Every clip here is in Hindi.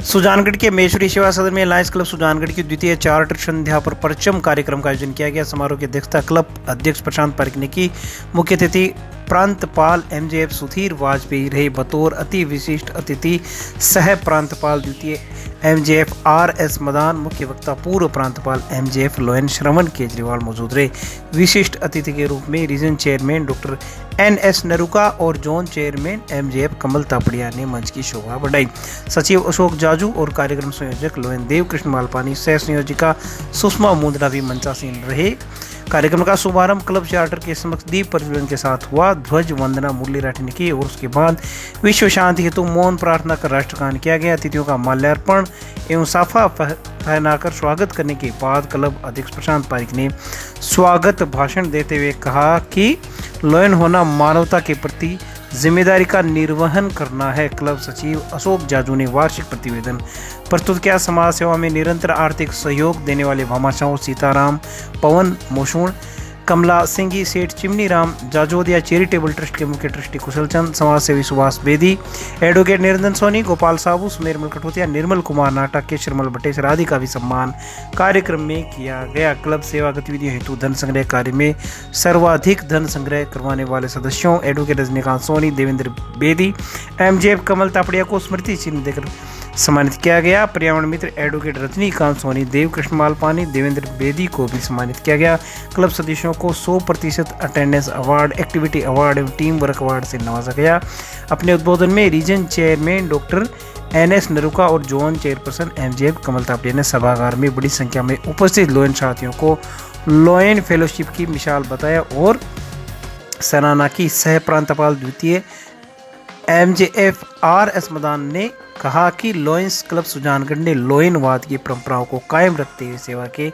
सुजानगढ़ के महेश्वरी सेवा सदन में लायंस क्लब सुजानगढ़ की द्वितीय चार्टर संध्या पर परचम कार्यक्रम का आयोजन किया गया। समारोह की अध्यक्षता क्लब अध्यक्ष प्रशांत पारिक ने की। मुख्य अतिथि प्रांतपाल एमजेएफ सुधीर वाजपेयी रहे। बतौर अति विशिष्ट अतिथि सह प्रांतपाल द्वितीय एमजेएफ आरएस मदान, मुख्य वक्ता पूर्व प्रांतपाल एमजेएफ लोयन श्रवण केजरीवाल मौजूद रहे। विशिष्ट अतिथि के रूप में region chairman doctor NS Naruka और जोन चेयरमैन एमजेएफ कमल तापड़िया ने मंच की शोभा बढ़ाई। सचिव अशोक जाजू और कार्यक्रम संयोजक लोयन देव कृष्ण मालपानी, सह संयोजिका सुषमा मुंदरा भी मंचासीन रहे। कार्यक्रम का शुभारंभ क्लब चार्टर के समक्ष दीप प्रज्वलन के साथ हुआ। ध्वज वंदना मुरली राठी ने की और उसके बाद विश्व शांति हेतु मौन प्रार्थना कर राष्ट्रगान किया गया। अतिथियों का माल्यार्पण एवं साफा पहनाकर स्वागत करने के बाद क्लब अध्यक्ष प्रशांत पारिक ने स्वागत भाषण देते हुए कहा कि लोयन होना मानवता के प्रति जिम्मेदारी का निर्वहन करना है। क्लब सचिव अशोक जाजू ने वार्षिक प्रतिवेदन प्रस्तुत किया। समाज सेवा में निरंतर आर्थिक सहयोग देने वाले भामाशाह सीताराम, पवन मोशूण, कमला सिंघी, सेठ chimney Ram, Jajodia charitable trust के मुख्य ट्रस्टी कुशल चंद, समाज सेवी सुभाष बेदी, एडवोकेट निरंजन सोनी, गोपाल साबू, सुमेरमल कठोतिया, निर्मल कुमार नाटक, केशरमल भट्टेश्वर आदि का भी सम्मान कार्यक्रम में किया गया। क्लब सेवा गतिविधियों हेतु धन संग्रह कार्य में सर्वाधिक धन संग्रह करवाने वाले सदस्यों एडवोकेट रजनीकांत सोनी, देवेंद्र बेदी, एमजेएफ कमल तापड़िया को स्मृति चिन्ह देकर सम्मानित किया गया। पर्यावरण मित्र एडवोकेट रजनीकांत सोनी, देव कृष्ण मालपानी, देवेंद्र बेदी को भी सम्मानित किया गया। क्लब सदस्यों को 100% अटेंडेंस अवार्ड, एक्टिविटी अवार्ड एवं टीम वर्क अवार्ड से नवाजा गया। अपने उद्बोधन में region chairman doctor NS Naruka और जोन चेयरपर्सन एमजेएफ कमल तापड़िया ने सभागार में बड़ी संख्या में उपस्थित लोयन साथियों को लोयन फेलोशिप की मिसाल बताया और सराहना की। सह प्रांतपाल द्वितीय एमजेएफ आरएस मदान ने कहा कि लॉयंस क्लब सुजानगढ़ ने लोयनवाद की परंपराओं को कायम रखते हुए सेवा के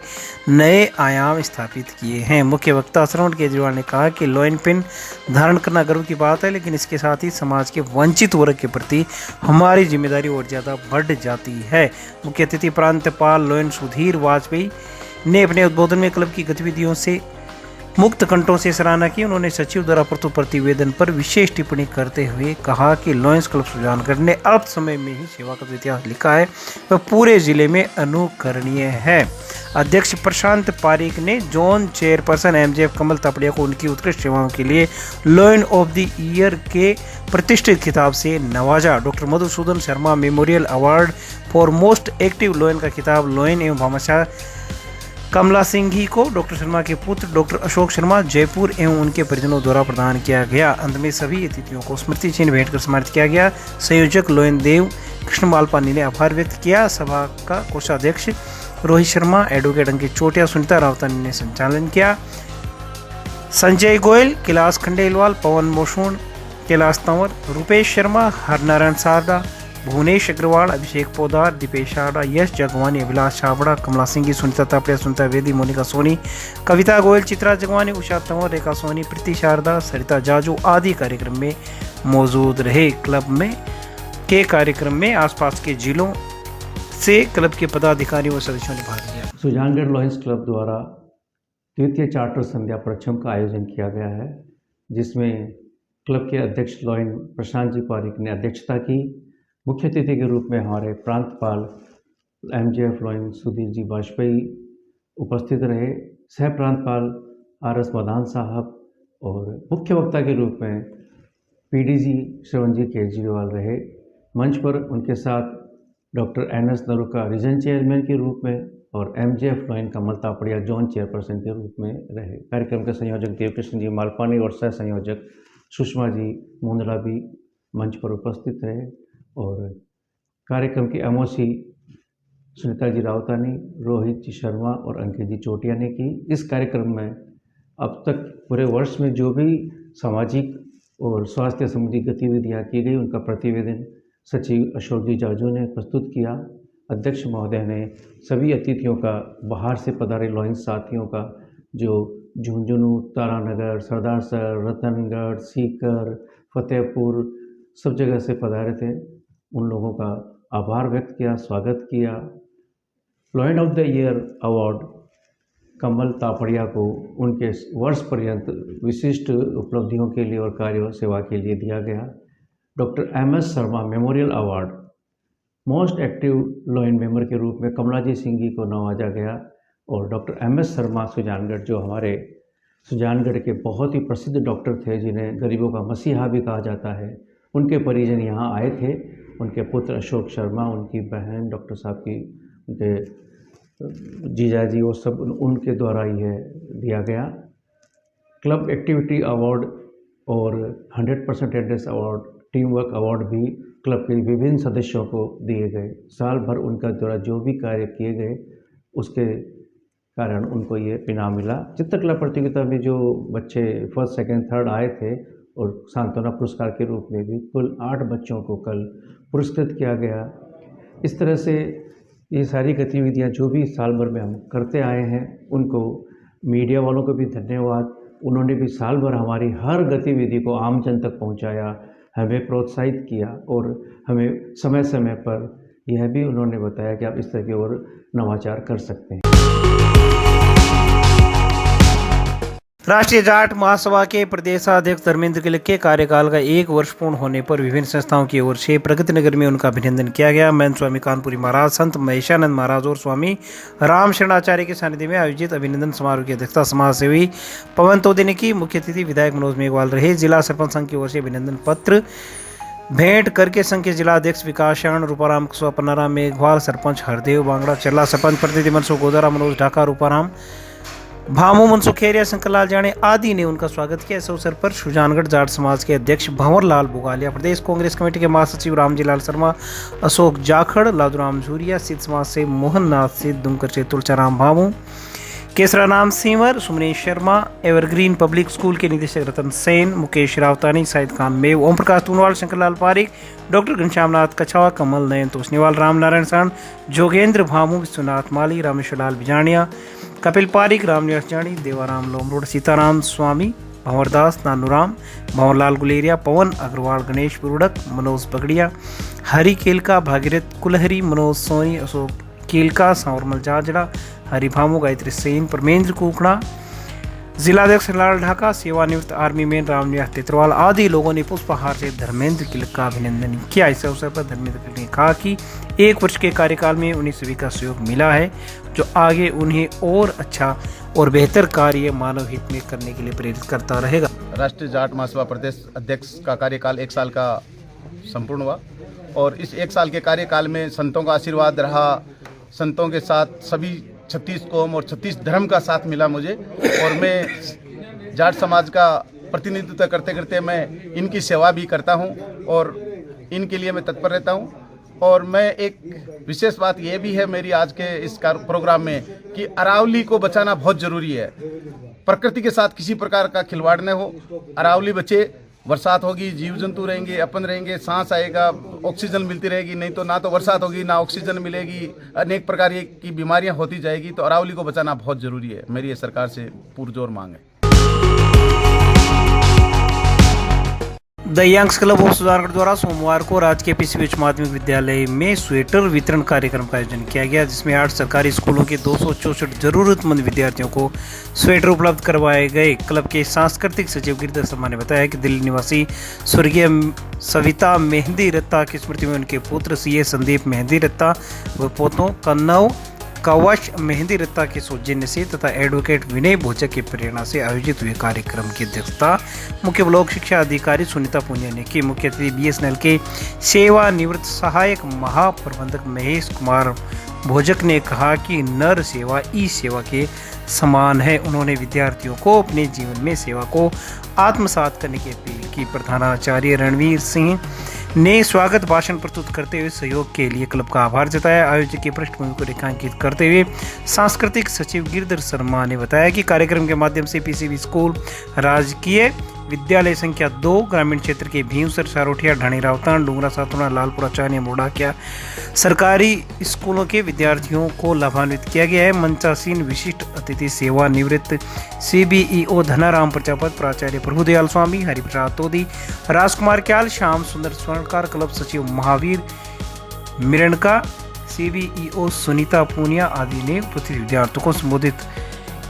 नए आयाम स्थापित किए हैं। मुख्य वक्ता श्रवण केजरीवाल ने कहा कि लोयन पिन धारण करना गर्व की बात है, लेकिन इसके साथ ही समाज के वंचित वर्ग के प्रति हमारी जिम्मेदारी और ज़्यादा बढ़ जाती है। मुख्य अतिथि प्रांतपाल लोयन सुधीर वाजपेयी ने अपने उद्बोधन में क्लब की गतिविधियों से मुक्त कंठों से सराहना की। उन्होंने सचिव द्वारा प्रस्तुत प्रतिवेदन पर विशेष टिप्पणी करते हुए कहा कि लॉयंस क्लब सुजानगढ़ ने अल्प समय में ही सेवा का इतिहास लिखा है, वह पूरे जिले में अनुकरणीय है। अध्यक्ष प्रशांत पारिक ने जोन चेयरपर्सन एमजेएफ कमल तापड़िया को उनकी उत्कृष्ट सेवाओं के लिए लॉयन ऑफ द ईयर के प्रतिष्ठित खिताब से नवाजा। Doctor Madhusudan Sharma memorial award for most active लोयन का खिताब लोयन एवं भामाशाह कमला सिंघी को डॉक्टर शर्मा के पुत्र डॉक्टर अशोक शर्मा जयपुर एवं उनके परिजनों द्वारा प्रदान किया गया। अंत में सभी अतिथियों को स्मृति चिन्ह भेंट कर सम्मानित किया गया। संयोजक लोयन देव कृष्ण मालपानी ने आभार व्यक्त किया। सभा का कोषाध्यक्ष रोहित शर्मा, एडवोकेट अंकित चोटिया, सुनीता रावतानी ने संचालन किया। संजय गोयल, कैलाश खंडेलवाल, पवन मोशूण, कैलाश तंवर, रुपेश शर्मा, हरनारायण सारदा, भुवनेश अग्रवाल, अभिषेक पोदार, दीपेश शारदा, यश जगवानी, अभिलाष छाबड़ा, कमला सिंघी, सुनीता तापड़िया, सुनीता बेदी, मोनिका सोनी, कविता गोयल, चित्रा जगवानी, उषा तंवर, रेखा सोनी, प्रीति शारदा, सरिता जाजू आदि कार्यक्रम में मौजूद रहे। क्लब में के कार्यक्रम में आसपास के जिलों से क्लब के पदाधिकारियों व सदस्यों ने भाग लिया। सुजानगढ़ लॉयंस क्लब द्वारा द्वितीय चार्टर संध्या परचम का आयोजन किया गया है, जिसमें क्लब के अध्यक्ष लॉयन प्रशांत जी पारिक ने अध्यक्षता की। मुख्य अतिथि के रूप में हमारे प्रांतपाल एमजेएफ लोयन सुधीर जी वाजपेयी उपस्थित रहे। सह प्रांतपाल आरएस मदान साहब और मुख्य वक्ता के रूप में पीडीजी श्रवण जी केजरीवाल रहे। मंच पर उनके साथ doctor NS Naruka region chairman के रूप में और एमजेएफ लोयन कमल तापड़िया जोन चेयरपर्सन के रूप में रहे। कार्यक्रम के संयोजक देवकृष्ण जी मालपानी और सह संयोजक सुषमा जी मुंदरा भी मंच पर उपस्थित रहे और कार्यक्रम की एमओसी सुनीता जी रावतानी, रोहित जी शर्मा और अंकित जी चोटिया ने की। इस कार्यक्रम में अब तक पूरे वर्ष में जो भी सामाजिक और स्वास्थ्य संबंधी गतिविधियाँ की गई, उनका प्रतिवेदन सचिव अशोक जी जाजू ने प्रस्तुत किया। अध्यक्ष महोदय ने सभी अतिथियों का, बाहर से पधारे लॉयंस साथियों का, जो झुंझुनू, तारानगर, सरदार सर, रतनगढ़, सीकर, फतेहपुर सब जगह से पधारे थे, उन लोगों का आभार व्यक्त किया, स्वागत किया। Lion of the year award Kamal Tapadia को उनके वर्ष पर्यंत विशिष्ट उपलब्धियों के लिए और कार्य सेवा के लिए दिया गया। Doctor M S Sharma memorial award most active lion member के रूप में कमलाजीत सिंह जी को नवाजा गया और डॉक्टर MS शर्मा सुजानगढ़, जो हमारे सुजानगढ़ के बहुत ही प्रसिद्ध डॉक्टर थे जिन्हें गरीबों का मसीहा भी कहा जाता है, उनके परिजन यहाँ आए थे। उनके पुत्र अशोक शर्मा, उनकी बहन डॉक्टर साहब की, उनके जीजाजी, वो सब उनके द्वारा यह दिया गया। क्लब एक्टिविटी अवार्ड और 100% attendance award, team work award भी क्लब के विभिन्न सदस्यों को दिए गए। साल भर उनका द्वारा जो भी कार्य किए गए उसके कारण उनको ये इनाम मिला। चित्रकला प्रतियोगिता में जो बच्चे फर्स्ट, सेकंड, थर्ड आए थे और सांत्वना पुरस्कार के रूप में भी कुल 8 बच्चों को कल पुरस्कृत किया गया। इस तरह से ये सारी गतिविधियां जो भी साल भर में हम करते आए हैं, उनको मीडिया वालों को भी धन्यवाद। उन्होंने भी साल भर हमारी हर गतिविधि को आम जन तक पहुंचाया, हमें प्रोत्साहित किया और हमें समय समय पर यह भी उन्होंने बताया कि आप इस तरह की और नवाचार कर सकते हैं। राष्ट्रीय जाट महासभा के प्रदेशाध्यक्ष धर्मेंद्र गिल के कार्यकाल का 1 वर्ष पूर्ण होने पर विभिन्न संस्थाओं की ओर से प्रगति नगर में उनका अभिनंदन किया गया। महंत स्वामी कानपुरी महाराज, संत महेशानंद महाराज और स्वामी राम शरणाचार्य के सानिध्य में आयोजित अभिनंदन समारोह की अध्यक्षता समाज सेवी पवन तोदे ने की। मुख्य अतिथि विधायक मनोज मेघवाल रहे। जिला सरपंच संघ की ओर से अभिनंदन पत्र भेंट करके संघ के जिला अध्यक्ष विकास शरण, रूपाराम कुशवा, पन्नाराम मेघवाल, सरपंच हरदेव बांगड़ा चल्ला, सरपंच प्रतिनिधि मनसुख गोदारा, मनोज ढाका, रूपाराम भामू, मनसुख खेरिया, शंकरलाल जाने आदि ने उनका स्वागत किया। इस अवसर पर सुजानगढ़ जाट समाज के अध्यक्ष भंवरलाल बुगालिया, प्रदेश कांग्रेस कमेटी के महासचिव रामजीलाल शर्मा, अशोक जाखड़, लादूराम झूरिया, सिद्ध समाज से मोहन नाथ सिद्ध, दुमकर से तुलचाराम भामू, केसरा नाम Sinwar, Sumnesh Sharma, evergreen public school के निदेशक रतन सेन, मुकेश रावतानी, साहिद खान मेव, ओम प्रकाश तूनवाल, शंकरलाल पारिक, डॉक्टर घनश्याम नाथ कछावा, कमल नयन तोसनीवाल, राम नारायण सांड, जोगेंद्र भामू, विश्वनाथ माली, रामेश्वर लाल बिजानिया, कपिल पारिक, रामनिवास जानी, देवाराम लोमरोड, सीताराम स्वामी, भंवरदास, नानूराम, भंवरलाल गुलेरिया, पवन अग्रवाल, गणेश बुरुडक, मनोज पगड़िया, हरि केलका, भागीरथ कुलहरी, मनोज सोनी, अशोक केलका, सांवरमल जाजड़ा, हरि भामू, गायत्री सेन, परमेंद्र कुकड़ा, जिलाध्यक्ष लाल ढाका, सेवानिवृत्त आर्मी मैन रामनिवास तेतरवाल आदि लोगों ने पुष्पहार से धर्मेंद्र गिल का अभिनंदन किया। इस अवसर पर धर्मेंद्र गिल ने कहा कि 1 वर्ष के कार्यकाल में उन्हें सभी का सहयोग मिला है, जो आगे उन्हें और अच्छा और बेहतर कार्य मानव हित में करने के लिए प्रेरित करता रहेगा। राष्ट्रीय जाट महासभा प्रदेश अध्यक्ष का कार्यकाल 1 साल का संपूर्ण हुआ और इस 1 साल के कार्यकाल में संतों का आशीर्वाद रहा। संतों के साथ सभी 36 कौम और 36 धर्म का साथ मिला मुझे, और मैं जाट समाज का प्रतिनिधित्व करते करते मैं इनकी सेवा भी करता हूं और इनके लिए मैं तत्पर रहता हूं। और मैं एक विशेष बात यह भी है मेरी आज के इस प्रोग्राम में कि अरावली को बचाना बहुत ज़रूरी है। प्रकृति के साथ किसी प्रकार का खिलवाड़ न हो, अरावली बचे, बरसात होगी, जीव जंतु रहेंगे, अपन रहेंगे, सांस आएगा, ऑक्सीजन मिलती रहेगी, नहीं तो ना तो बरसात होगी ना ऑक्सीजन मिलेगी, अनेक प्रकार की बीमारियां होती जाएगी। तो अरावली को बचाना बहुत ज़रूरी है, मेरी ये सरकार से पुरजोर मांग है। The youngs club of Sujangarh द्वारा सोमवार को राजकीय पीसी उच्च माध्यमिक विद्यालय में स्वेटर वितरण कार्यक्रम का आयोजन किया गया, जिसमें 8 सरकारी स्कूलों के 264 जरूरतमंद विद्यार्थियों को स्वेटर उपलब्ध करवाए गए। क्लब के सांस्कृतिक सचिव गिरिधर शर्मा ने बताया कि दिल्ली निवासी स्वर्गीय सविता मेहंदी रत्ता की स्मृति में उनके पुत्र CA संदीप मेहंदी रत्ता व पोतों कन्नव कवच मेहंदी रत्ता के सौजन्य से तथा एडवोकेट विनय भोजक की प्रेरणा से आयोजित हुए कार्यक्रम की अध्यक्षता मुख्य ब्लॉक शिक्षा अधिकारी सुनीता पुनिया ने की। मुख्य अतिथि BSNL के सेवानिवृत्त सहायक महाप्रबंधक महेश कुमार भोजक ने कहा कि नर सेवा ई सेवा के समान है। उन्होंने विद्यार्थियों को अपने जीवन में सेवा को आत्मसात करने की अपील की। प्रधानाचार्य रणवीर सिंह ने स्वागत भाषण प्रस्तुत करते हुए सहयोग के लिए क्लब का आभार जताया। आयोजक की पृष्ठभूमि को रेखांकित करते हुए सांस्कृतिक सचिव गिरिधर शर्मा ने बताया कि कार्यक्रम के माध्यम से PCB स्कूल, राजकीय विद्यालय संख्या 2, ग्रामीण क्षेत्र के भीमसर, सारोठिया, ढाणी रावतान, डूंगरा सातुना, लालपुरा, चानी, मोड़ाकिया सरकारी स्कूलों के विद्यार्थियों को लाभान्वित किया गया है। मंचासीन विशिष्ट अतिथि सेवानिवृत्त CBEO धनाराम प्रजापत, प्राचार्य प्रभुदयाल स्वामी, हरिप्रसाद तोदी, राजकुमार क्याल, श्याम सुंदर स्वर्णकार, क्लब सचिव महावीर मिरणका, CBEO सुनीता पूनिया आदि ने उपस्थित विद्यार्थियों को संबोधित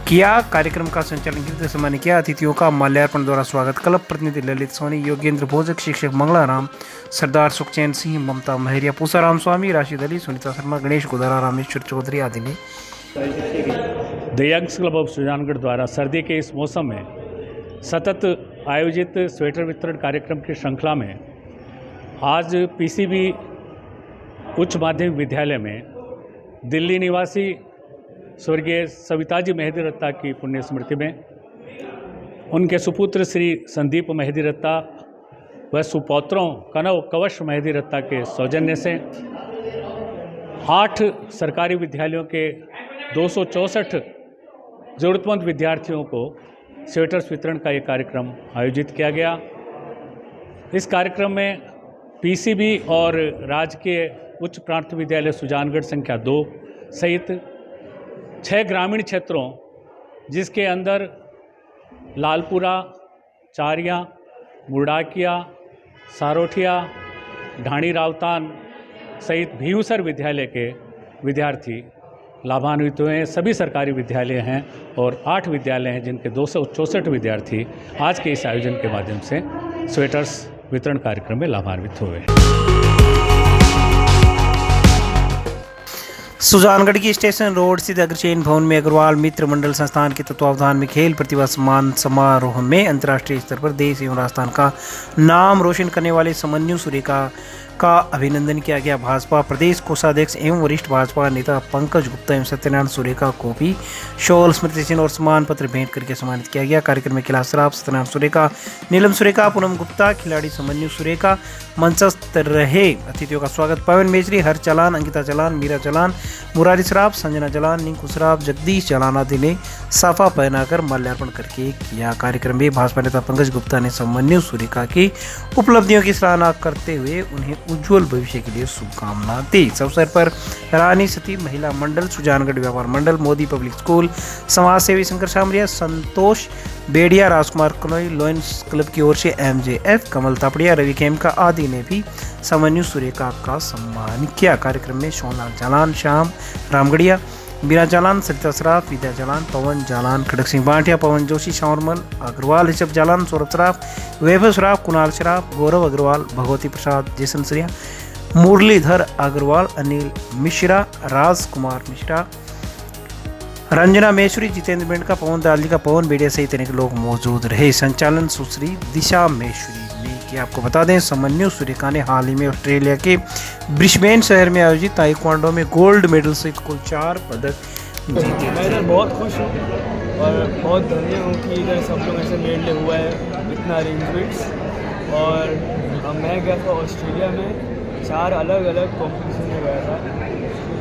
किया। कार्यक्रम का संचालन कीर्ति सम्मानित किया। अतिथियों का माल्यार्पण द्वारा स्वागत। क्लब प्रतिनिधि ललित सोनी, योगेंद्र भोजक, शिक्षक मंगलाराम, सरदार सुखचैन सिंह, ममता महरिया, पूसाराम स्वामी, राशिद अली, सुनीता शर्मा, गणेश गोदारा, रामेश्वर चौधरी आदि ने the youngs club of Sujangarh द्वारा सर्दी के इस मौसम में सतत आयोजित स्वेटर वितरण कार्यक्रम की श्रृंखला में आज पीसीबी उच्च माध्यमिक विद्यालय में दिल्ली निवासी स्वर्गीय सविताजी मेहदी रत्ता की पुण्य स्मृति में उनके सुपुत्र श्री संदीप मेहदी रत्ता व सुपौत्रों कनव कवश मेहदी रत्ता के सौजन्य से 8 सरकारी विद्यालयों के 264 ज़रूरतमंद विद्यार्थियों को स्वेटर्स वितरण का ये कार्यक्रम आयोजित किया गया। इस कार्यक्रम में पीसीबी और राजकीय उच्च प्राथमिक विद्यालय सुजानगढ़ संख्या 2 सहित 6 ग्रामीण क्षेत्रों जिसके अंदर लालपुरा, चारिया, मुर्डाकिया, सारोठिया, ढाणी रावतान सहित भीवसर विद्यालय के विद्यार्थी लाभान्वित हुए हैं। सभी सरकारी विद्यालय हैं और 8 विद्यालय हैं जिनके 264 विद्यार्थी आज के इस आयोजन के माध्यम से स्वेटर्स वितरण कार्यक्रम में लाभान्वित हुए हैं। सुजानगढ़ की स्टेशन रोड स्थित अग्रसेन भवन में अग्रवाल मित्र मंडल संस्थान के तत्वावधान में खेल प्रतिभा सम्मान समारोह में अंतर्राष्ट्रीय स्तर पर देश एवं राजस्थान का नाम रोशन करने वाले समन्यु सुरेखा का अभिनंदन किया गया। भाजपा प्रदेश कोषाध्यक्ष एवं वरिष्ठ भाजपा नेता पंकज गुप्ता एवं सत्यनारायण सुरेखा को भी शॉल, स्मृति चिन्ह और सम्मान पत्र भेंट करके सम्मानित किया गया। कार्यक्रम में कैलाश सराफ, सत्यनारायण सुरेखा, नीलम सुरेखा, पूनम गुप्ता, खिलाड़ी समन्यु सुरेखा मंचस्थ रहे। अतिथियों का स्वागत पवन मेजरी, हर चलान, अंकिता चलान, मीरा चलान, मुरारी सराफ, संजना चलान, निंकू सराफ, जगदीश चलान आदि ने साफा पहनाकर माल्यार्पण करके किया। कार्यक्रम में भाजपा नेता पंकज गुप्ता ने समन्यु सुरेखा की उपलब्धियों की सराहना करते हुए उन्हें उज्जवल भविष्य के लिए शुभकामना दी। इस अवसर पर रानी सती महिला मंडल, सुजानगढ़ व्यापार मंडल, मोदी पब्लिक स्कूल, समाज सेवी शंकर शामरिया, संतोष बेड़िया, राजकुमार कनोई, लॉयंस क्लब की ओर से MJF, कमल तापड़िया, रवि खेमका आदि ने भी समन्यु सुरेखा का सम्मान किया। कार्यक्रम में सोनाल जालान, श्याम रामगढ़िया, बीरा जालान, सरिता सराफ, विद्या जालान, पवन जालान, खड़क सिंह बांटिया, पवन जोशी, शावरमल अग्रवाल, ऋषभ जालान, सौरभ सराफ, वैभव सराफ, कुणाल सराफ, गौरव अग्रवाल, भगवती प्रसाद, जैसन सरिया, मुरलीधर अग्रवाल, अनिल मिश्रा, राज कुमार मिश्रा, रंजना मेश्वरी, जितेंद्र बेंड का, पवन दाली का, पवन बेड़िया सहित अनेक लोग मौजूद रहे। संचालन सुश्री दिशा मेश्वरी ने किया। आपको बता दें समन्यु सुरेखा ने हाल ही में ऑस्ट्रेलिया के ब्रिस्बेन शहर में आयोजित ताइक्वांडो में गोल्ड मेडल सहित कुल 4 पदक जीते। मैं इधर बहुत खुश हूँ और बहुत धन्य हूँ कि इधर सब लोग ऐसे मेडल हुआ है, इतना अरेंजमेंट्स। और मैं गया था ऑस्ट्रेलिया में, 4 अलग अलग कॉम्पिटिशन में गया था।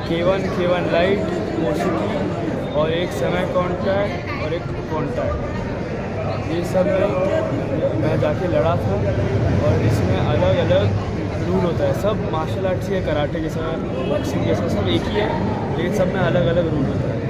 K1 लाइट, मौसीकी और एक समय कॉन्ट्रैक्ट और एक कॉन्ट्रैक्ट, ये सब मैं जाके लड़ा था। और इसमें अलग अलग रूल होता है, सब मार्शल आर्ट्स या कराटे जैसा, बॉक्सिंग जैसा सब एक ही है, लेकिन सब में अलग अलग रूल होता है।